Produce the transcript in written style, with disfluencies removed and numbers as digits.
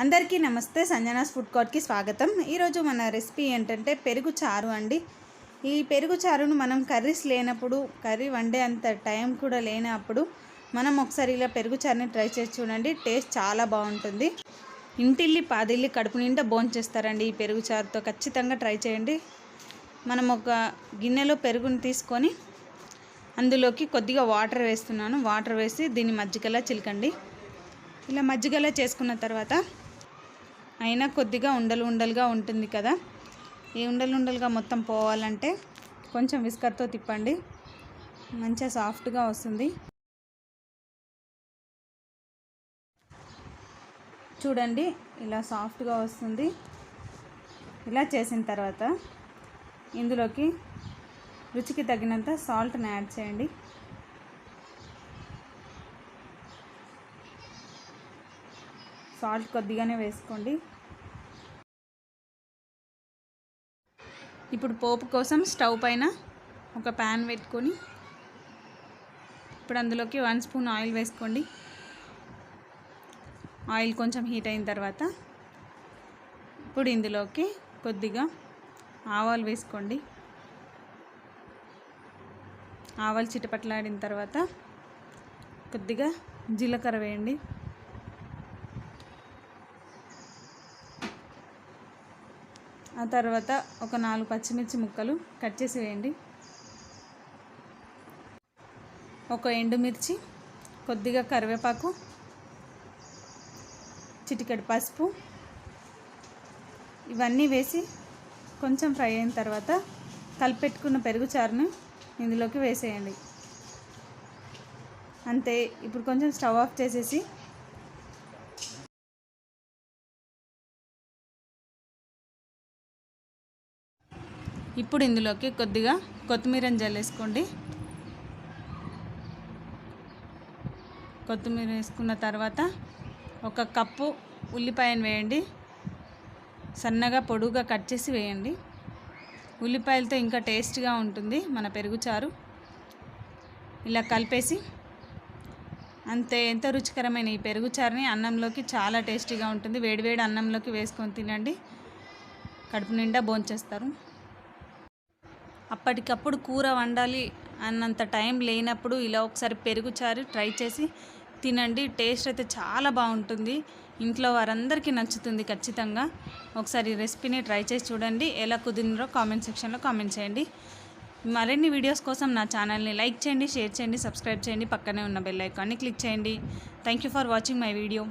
అందరికీ నమస్తే. సంజనాస్ ఫుడ్ కోర్ట్కి స్వాగతం. ఈరోజు మన రెసిపీ ఏంటంటే పెరుగు చారు అండి. ఈ పెరుగు చారును మనం కర్రీస్ లేనప్పుడు, కర్రీ వండే అంత టైం కూడా లేనప్పుడు మనం ఒకసారి ఇలా పెరుగు చారుని ట్రై చేసి చూడండి. టేస్ట్ చాలా బాగుంటుంది. ఇంటిల్లి పాదిల్లి కడుపు నిండా భోంచేస్తారండి ఈ పెరుగు చారుతో. ఖచ్చితంగా ట్రై చేయండి. మనం ఒక గిన్నెలో పెరుగుని తీసుకొని అందులోకి కొద్దిగా వాటర్ వేస్తున్నాను. వాటర్ వేసి దీన్ని మజ్జిగలా చిలకండి. ఇలా మజ్జిగలా చేసుకున్న తర్వాత అయినా కొద్దిగా ఉండలుగా ఉంటుంది కదా, ఈ ఉండలుగా మొత్తం పోవాలంటే కొంచెం విస్కర్తో తిప్పండి. మంచిగా సాఫ్ట్గా వస్తుంది. చూడండి, ఇలా సాఫ్ట్గా వస్తుంది. ఇలా చేసిన తర్వాత ఇందులోకి రుచికి తగినంత సాల్ట్ని యాడ్ చేయండి. సాల్ట్ కొద్దిగానే వేసుకోండి. ఇప్పుడు పోపు కోసం స్టవ్ పైన ఒక ప్యాన్ పెట్టుకొని ఇప్పుడు అందులోకి 1 స్పూన్ ఆయిల్ వేసుకోండి. ఆయిల్ కొంచెం హీట్ అయిన తర్వాత ఇప్పుడు ఇందులోకి కొద్దిగా ఆవాలు వేసుకోండి. ఆవాలు చిటపట్లాడిన తర్వాత కొద్దిగా జీలకర్ర వేయండి. ఆ తర్వాత ఒక 4 పచ్చిమిర్చి ముక్కలు కట్ చేసి వేయండి. ఒక ఎండుమిర్చి, కొద్దిగా కరివేపాకు, చిటికెడు పసుపు ఇవన్నీ వేసి కొంచెం ఫ్రై అయిన తర్వాత కలిపెట్టుకున్న పెరుగు చారును ఇందులోకి వేసేయండి. అంతే. ఇప్పుడు కొంచెం స్టవ్ ఆఫ్ చేసేసి ఇప్పుడు ఇందులోకి కొద్దిగా కొత్తిమీరని జల్లేసుకోండి. కొత్తిమీర వేసుకున్న తర్వాత ఒక కప్పు ఉల్లిపాయను వేయండి. సన్నగా పొడుగా కట్ చేసి వేయండి. ఉల్లిపాయలతో ఇంకా టేస్ట్గా ఉంటుంది మన పెరుగు చారు. ఇలా కలిపేసి అంతే. ఎంత రుచికరమైన ఈ పెరుగు చారుని అన్నంలోకి చాలా టేస్టీగా ఉంటుంది. వేడివేడి అన్నంలోకి వేసుకొని తినండి. కడుపు నిండా భోంచేస్తారు. అప్పటికప్పుడు కూర వండాలి అన్నంత టైం లేనప్పుడు ఇలా ఒకసారి పెరుగు చారు ట్రై చేసి తినండి. టేస్ట్ అయితే చాలా బాగుంటుంది. ఇంట్లో వారందరికీ నచ్చుతుంది. ఖచ్చితంగా ఒకసారి రెసిపీని ట్రై చేసి చూడండి. ఎలా కుదిరిందో కామెంట్ సెక్షన్లో కామెంట్ చేయండి. మరిన్ని వీడియోస్ కోసం నా ఛానల్ని లైక్ చేయండి, షేర్ చేయండి, సబ్స్క్రైబ్ చేయండి. పక్కనే ఉన్న బెల్ ఐకాన్ని క్లిక్ చేయండి. Thank you for watching my video.